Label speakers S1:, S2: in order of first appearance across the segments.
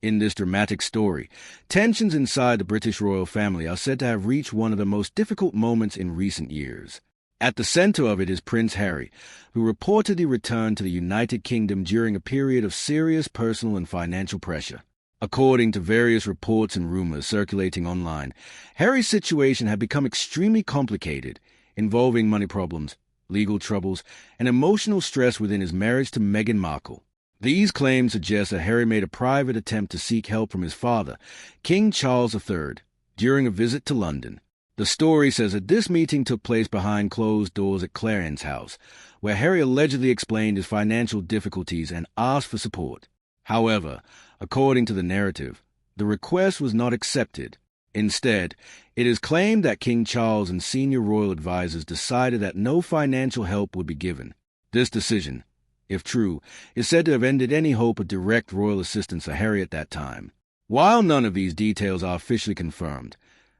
S1: In this dramatic story, tensions inside the British royal family are said to have reached one of the most difficult moments in recent years. At the center of it is Prince Harry, who reportedly returned to the United Kingdom during a period of serious personal and financial pressure. According to various reports and rumors circulating online, Harry's situation had become extremely complicated, involving money problems, legal troubles, and emotional stress within his marriage to Meghan Markle. These claims suggest that Harry made a private attempt to seek help from his father, King Charles III, during a visit to London. The story says that this meeting took place behind closed doors at Clarence's house, where Harry allegedly explained his financial difficulties and asked for support. However, according to the narrative, the request was not accepted. Instead, it is claimed that King Charles and senior royal advisors decided that no financial help would be given. This decision, if true, is said to have ended any hope of direct royal assistance for Harry at that time. While none of these details are officially confirmed,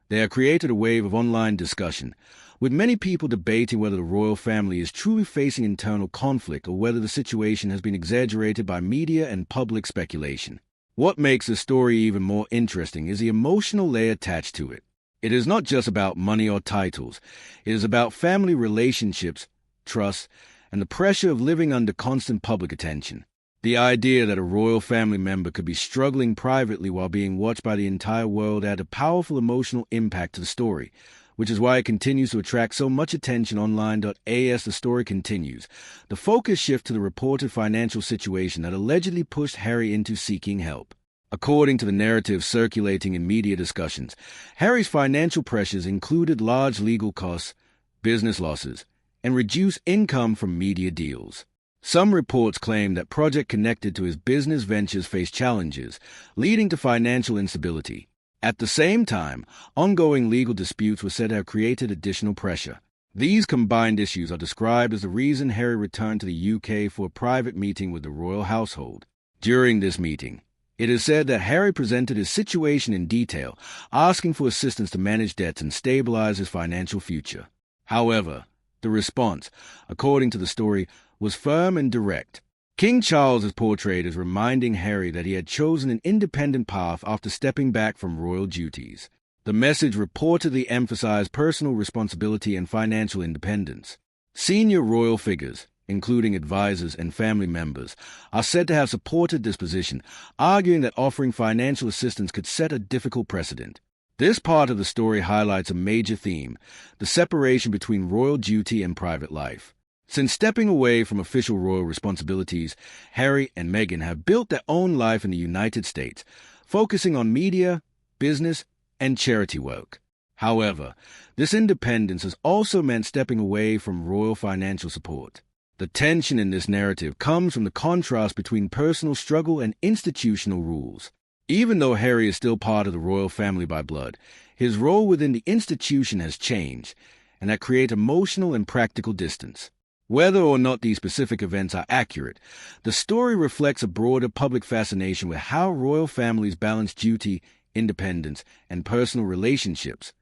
S1: they have created a wave of online discussion, with many people debating whether the royal family is truly facing internal conflict or whether the situation has been exaggerated by media and public speculation. What makes the story even more interesting is the emotional layer attached to it. It is not just about money or titles. It is about family relationships, trust, and the pressure of living under constant public attention. The idea that a royal family member could be struggling privately while being watched by the entire world added a powerful emotional impact to the story, which is why it continues to attract so much attention online. As the story continues, the focus shifts to the reported financial situation that allegedly pushed Harry into seeking help. According to the narrative circulating in media discussions, Harry's financial pressures included large legal costs, business losses, and reduced income from media deals. Some reports claim that projects connected to his business ventures faced challenges, leading to financial instability. At the same time, ongoing legal disputes were said to have created additional pressure. These combined issues are described as the reason Harry returned to the UK for a private meeting with the royal household. During this meeting, it is said that Harry presented his situation in detail, asking for assistance to manage debts and stabilize his financial future. However, the response, according to the story, was firm and direct. King Charles is portrayed as reminding Harry that he had chosen an independent path after stepping back from royal duties. The message reportedly emphasized personal responsibility and financial independence. Senior royal figures, including advisors and family members, are said to have supported this position, arguing that offering financial assistance could set a difficult precedent. This part of the story highlights a major theme: the separation between royal duty and private life. Since stepping away from official royal responsibilities, Harry and Meghan have built their own life in the United States, focusing on media, business, and charity work. However, this independence has also meant stepping away from royal financial support. The tension in this narrative comes from the contrast between personal struggle and institutional rules. Even though Harry is still part of the royal family by blood, his role within the institution has changed, and that creates emotional and practical distance. Whether or not these specific events are accurate, the story reflects a broader public fascination with how royal families balance duty, independence, and personal relationships.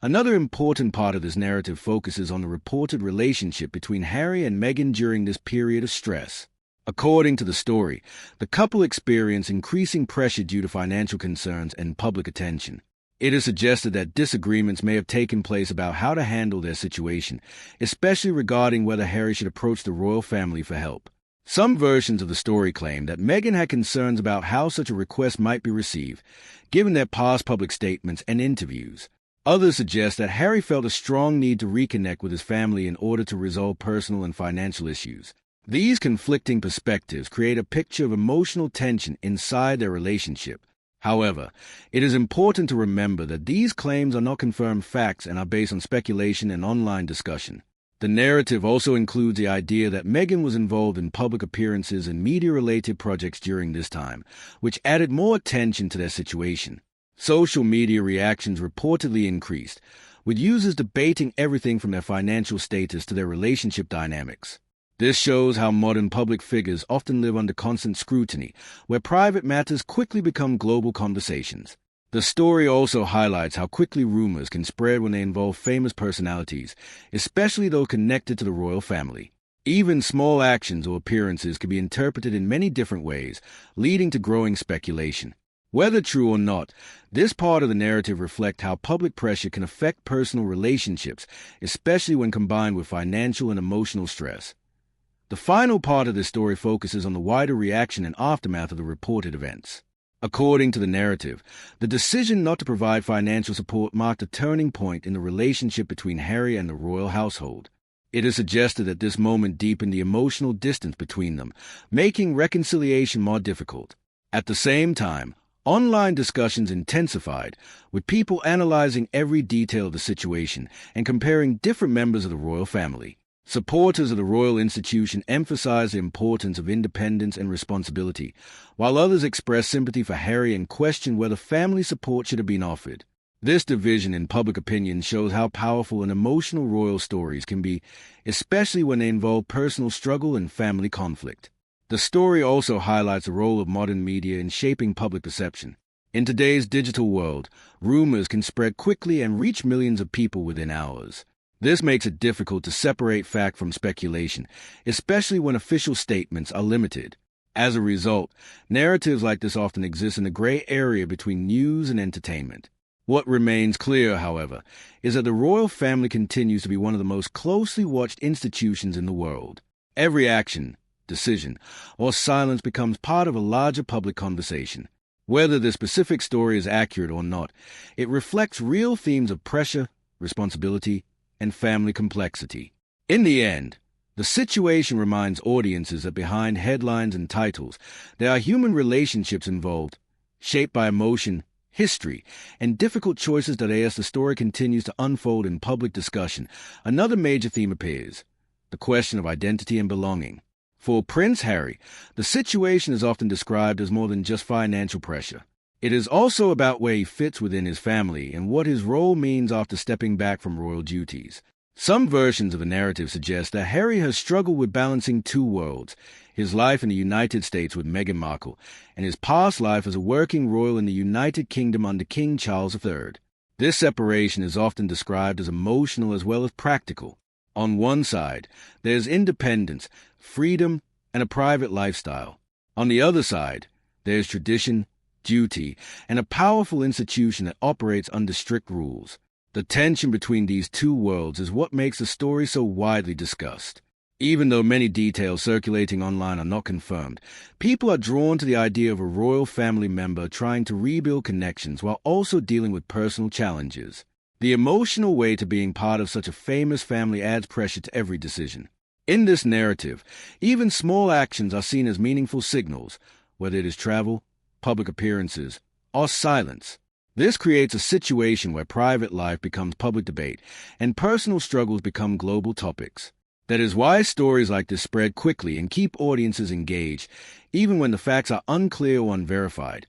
S1: Another important part of this narrative focuses on the reported relationship between Harry and Meghan during this period of stress. According to the story, the couple experienced increasing pressure due to financial concerns and public attention. It is suggested that disagreements may have taken place about how to handle their situation, especially regarding whether Harry should approach the royal family for help. Some versions of the story claim that Meghan had concerns about how such a request might be received, given their past public statements and interviews. Others suggest that Harry felt a strong need to reconnect with his family in order to resolve personal and financial issues. These conflicting perspectives create a picture of emotional tension inside their relationship. However, it is important to remember that these claims are not confirmed facts and are based on speculation and online discussion. The narrative also includes the idea that Meghan was involved in public appearances and media-related projects during this time, which added more attention to their situation. Social media reactions reportedly increased, with users debating everything from their financial status to their relationship dynamics. This shows how modern public figures often live under constant scrutiny, where private matters quickly become global conversations. The story also highlights how quickly rumors can spread when they involve famous personalities, especially those connected to the royal family. Even small actions or appearances can be interpreted in many different ways, leading to growing speculation. Whether true or not, this part of the narrative reflects how public pressure can affect personal relationships, especially when combined with financial and emotional stress. The final part of this story focuses on the wider reaction and aftermath of the reported events. According to the narrative, the decision not to provide financial support marked a turning point in the relationship between Harry and the royal household. It is suggested that this moment deepened the emotional distance between them, making reconciliation more difficult. At the same time, online discussions intensified, with people analyzing every detail of the situation and comparing different members of the royal family. Supporters of the royal institution emphasized the importance of independence and responsibility, while others expressed sympathy for Harry and questioned whether family support should have been offered. This division in public opinion shows how powerful and emotional royal stories can be, especially when they involve personal struggle and family conflict. The story also highlights the role of modern media in shaping public perception. In today's digital world, rumors can spread quickly and reach millions of people within hours. This makes it difficult to separate fact from speculation, especially when official statements are limited. As a result, narratives like this often exist in a gray area between news and entertainment. What remains clear, however, is that the royal family continues to be one of the most closely watched institutions in the world. Every action, decision, or silence becomes part of a larger public conversation. Whether the specific story is accurate or not, it reflects real themes of pressure, responsibility, and family complexity. In the end, the situation reminds audiences that behind headlines and titles, there are human relationships involved, shaped by emotion, history, and difficult choices that as the story continues to unfold in public discussion, another major theme appears: the question of identity and belonging. For Prince Harry, the situation is often described as more than just financial pressure. It is also about where he fits within his family and what his role means after stepping back from royal duties. Some versions of the narrative suggest that Harry has struggled with balancing two worlds: his life in the United States with Meghan Markle and his past life as a working royal in the United Kingdom under King Charles III. This separation is often described as emotional as well as practical. On one side, there's independence, freedom, and a private lifestyle. On the other side, there's tradition, duty, and a powerful institution that operates under strict rules. The tension between these two worlds is what makes the story so widely discussed. Even though many details circulating online are not confirmed, people are drawn to the idea of a royal family member trying to rebuild connections while also dealing with personal challenges. The emotional weight of being part of such a famous family adds pressure to every decision. In this narrative, even small actions are seen as meaningful signals, whether it is travel, public appearances, or silence. This creates a situation where private life becomes public debate and personal struggles become global topics. That is why stories like this spread quickly and keep audiences engaged, even when the facts are unclear or unverified.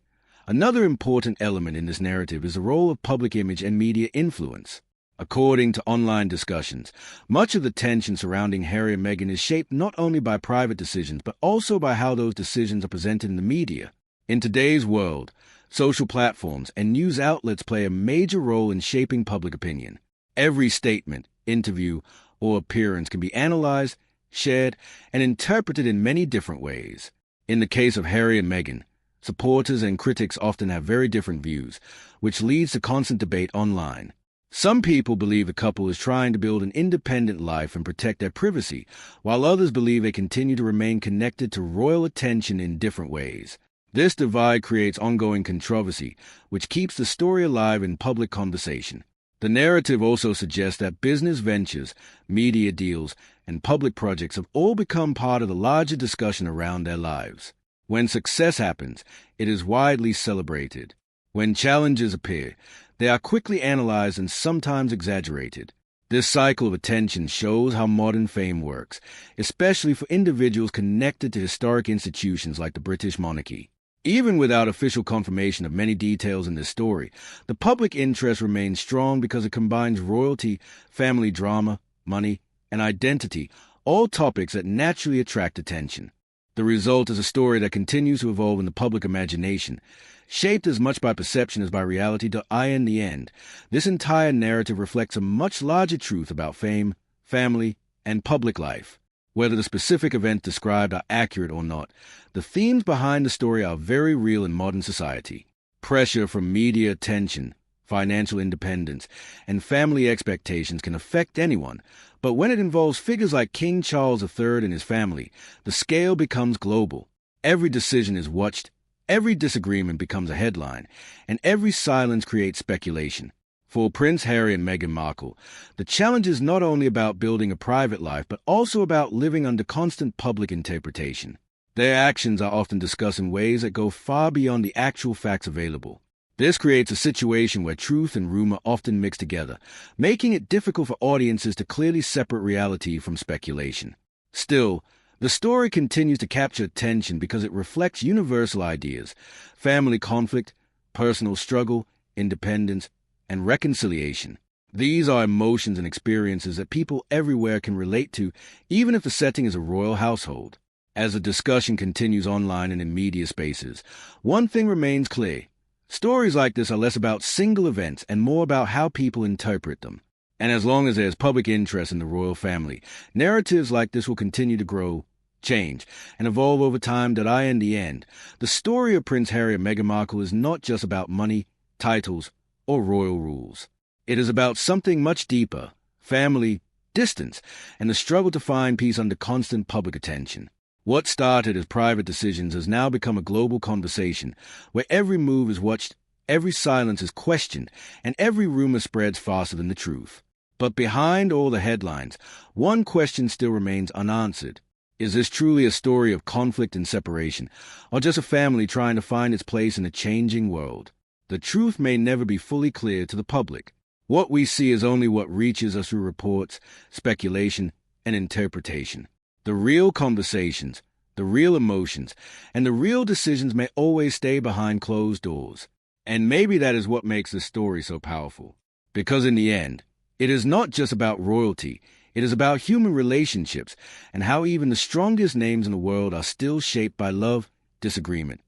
S1: Another important element in this narrative is the role of public image and media influence. According to online discussions, much of the tension surrounding Harry and Meghan is shaped not only by private decisions, but also by how those decisions are presented in the media. In today's world, social platforms and news outlets play a major role in shaping public opinion. Every statement, interview, or appearance can be analyzed, shared, and interpreted in many different ways. In the case of Harry and Meghan, supporters and critics often have very different views, which leads to constant debate online. Some people believe the couple is trying to build an independent life and protect their privacy, while others believe they continue to remain connected to royal attention in different ways. This divide creates ongoing controversy, which keeps the story alive in public conversation. The narrative also suggests that business ventures, media deals, and public projects have all become part of the larger discussion around their lives. When success happens, it is widely celebrated. When challenges appear, they are quickly analyzed and sometimes exaggerated. This cycle of attention shows how modern fame works, especially for individuals connected to historic institutions like the British monarchy. Even without official confirmation of many details in this story, the public interest remains strong because it combines royalty, family drama, money, and identity, all topics that naturally attract attention. The result is a story that continues to evolve in the public imagination, shaped as much by perception as by reality. In the end, this entire narrative reflects a much larger truth about fame, family, and public life. Whether the specific events described are accurate or not, the themes behind the story are very real in modern society. Pressure from media attention, financial independence, and family expectations can affect anyone, but when it involves figures like King Charles III and his family, the scale becomes global. Every decision is watched, every disagreement becomes a headline, and every silence creates speculation. For Prince Harry and Meghan Markle, the challenge is not only about building a private life, but also about living under constant public interpretation. Their actions are often discussed in ways that go far beyond the actual facts available. This creates a situation where truth and rumor often mix together, making it difficult for audiences to clearly separate reality from speculation. Still, the story continues to capture attention because it reflects universal ideas: family conflict, personal struggle, independence, and reconciliation. These are emotions and experiences that people everywhere can relate to, even if the setting is a royal household. As the discussion continues online and in media spaces, one thing remains clear. Stories like this are less about single events and more about how people interpret them. And as long as there's public interest in the royal family, narratives like this will continue to grow, change, and evolve over time. In the end, the story of Prince Harry and Meghan Markle is not just about money, titles, or royal rules. It is about something much deeper: family, distance, and the struggle to find peace under constant public attention. What started as private decisions has now become a global conversation, where every move is watched, every silence is questioned, and every rumor spreads faster than the truth. But behind all the headlines, one question still remains unanswered. Is this truly a story of conflict and separation, or just a family trying to find its place in a changing world? The truth may never be fully clear to the public. What we see is only what reaches us through reports, speculation, and interpretation. The real conversations, the real emotions, and the real decisions may always stay behind closed doors. And maybe that is what makes this story so powerful. Because in the end, it is not just about royalty, it is about human relationships and how even the strongest names in the world are still shaped by love, disagreement,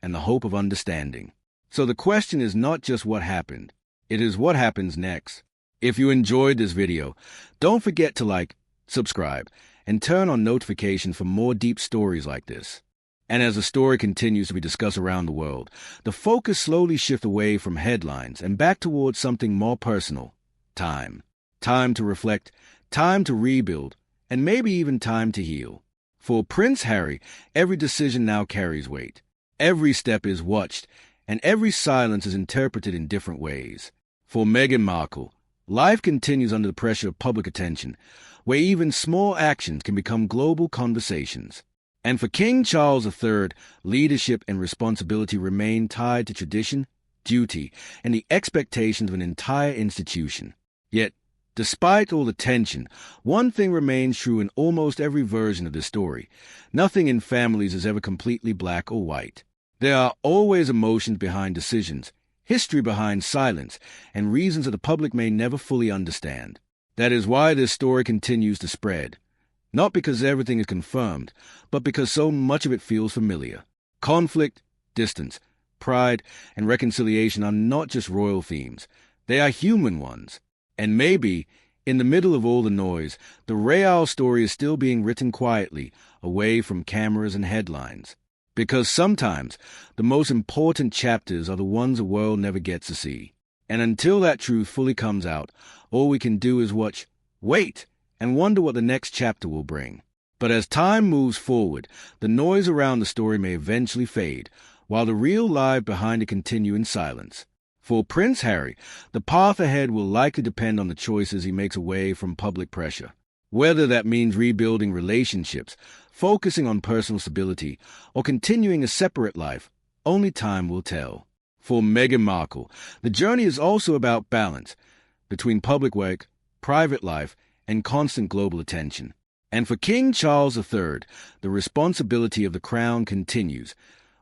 S1: and the hope of understanding. So the question is not just what happened, it is what happens next. If you enjoyed this video, don't forget to like, subscribe, and turn on notifications for more deep stories like this. And as the story continues to be discussed around the world, the focus slowly shifts away from headlines and back towards something more personal: time. Time to reflect, time to rebuild, and maybe even time to heal. For Prince Harry, every decision now carries weight. Every step is watched, and every silence is interpreted in different ways. For Meghan Markle, life continues under the pressure of public attention, where even small actions can become global conversations. And for King Charles III, leadership and responsibility remain tied to tradition, duty, and the expectations of an entire institution. Yet, despite all the tension, one thing remains true in almost every version of this story: nothing in families is ever completely black or white. There are always emotions behind decisions, history behind silence, and reasons that the public may never fully understand. That is why this story continues to spread. Not because everything is confirmed, but because so much of it feels familiar. Conflict, distance, pride, and reconciliation are not just royal themes. They are human ones. And maybe, in the middle of all the noise, the real story is still being written quietly, away from cameras and headlines. Because sometimes, the most important chapters are the ones the world never gets to see. And until that truth fully comes out, all we can do is watch, wait, and wonder what the next chapter will bring. But as time moves forward, the noise around the story may eventually fade, while the real life behind it continue in silence. For Prince Harry, the path ahead will likely depend on the choices he makes away from public pressure. Whether that means rebuilding relationships, focusing on personal stability, or continuing a separate life, only time will tell. For Meghan Markle, the journey is also about balance between public work, private life, and constant global attention. And for King Charles III, the responsibility of the crown continues,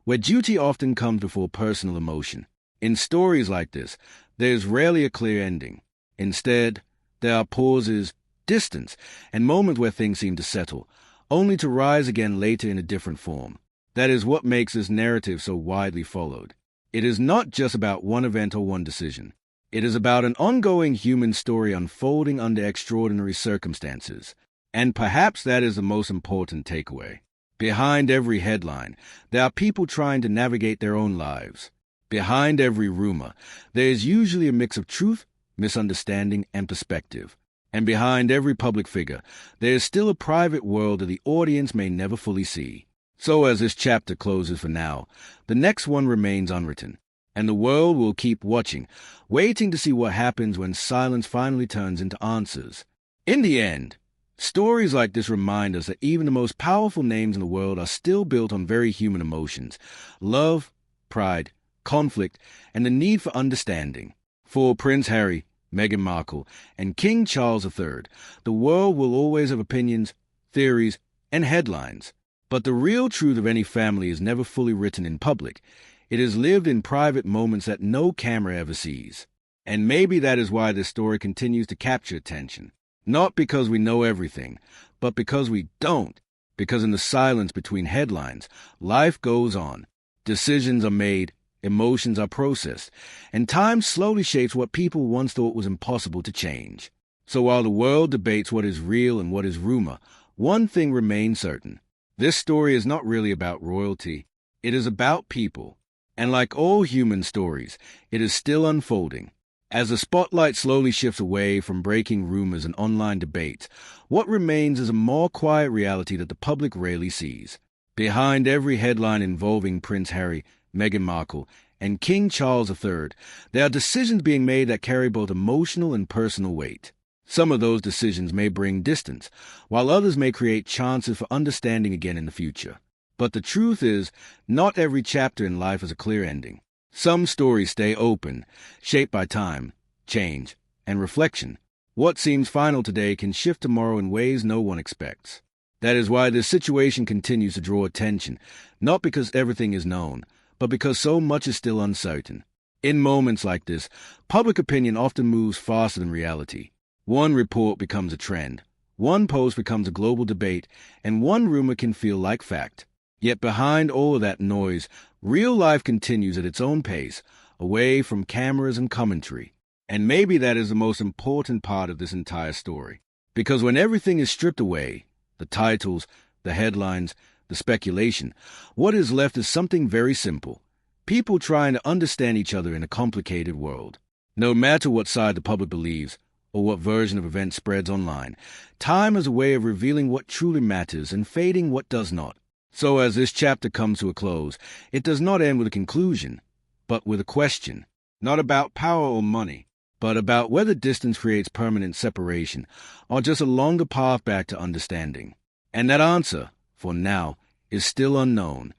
S1: where duty often comes before personal emotion. In stories like this, there is rarely a clear ending. Instead, there are pauses, distance, and moments where things seem to settle, only to rise again later in a different form. That is what makes this narrative so widely followed. It is not just about one event or one decision. It is about an ongoing human story unfolding under extraordinary circumstances. And perhaps that is the most important takeaway. Behind every headline, there are people trying to navigate their own lives. Behind every rumor, there is usually a mix of truth, misunderstanding, and perspective. And behind every public figure, there is still a private world that the audience may never fully see. So as this chapter closes for now, the next one remains unwritten. And the world will keep watching, waiting to see what happens when silence finally turns into answers. In the end, stories like this remind us that even the most powerful names in the world are still built on very human emotions: love, pride, conflict, and the need for understanding. For Prince Harry, Meghan Markle, and King Charles III, the world will always have opinions, theories, and headlines. But the real truth of any family is never fully written in public. It is lived in private moments that no camera ever sees. And maybe that is why this story continues to capture attention. Not because we know everything, but because we don't. Because in the silence between headlines, life goes on. Decisions are made, emotions are processed, and time slowly shapes what people once thought was impossible to change. So while the world debates what is real and what is rumor, one thing remains certain. This story is not really about royalty. It is about people. And like all human stories, it is still unfolding. As the spotlight slowly shifts away from breaking rumors and online debates, what remains is a more quiet reality that the public rarely sees. Behind every headline involving Prince Harry, Meghan Markle, and King Charles III, there are decisions being made that carry both emotional and personal weight. Some of those decisions may bring distance, while others may create chances for understanding again in the future. But the truth is, not every chapter in life has a clear ending. Some stories stay open, shaped by time, change, and reflection. What seems final today can shift tomorrow in ways no one expects. That is why this situation continues to draw attention, not because everything is known, but because so much is still uncertain. In moments like this, public opinion often moves faster than reality. One report becomes a trend, one post becomes a global debate, and one rumor can feel like fact. Yet behind all of that noise, real life continues at its own pace, away from cameras and commentary. And maybe that is the most important part of this entire story. Because when everything is stripped away, the titles, the headlines, the speculation, what is left is something very simple. People trying to understand each other in a complicated world. No matter what side the public believes, or what version of events spreads online, time is a way of revealing what truly matters and fading what does not. So as this chapter comes to a close, it does not end with a conclusion, but with a question. Not about power or money, but about whether distance creates permanent separation, or just a longer path back to understanding. And that answer, for now, is still unknown.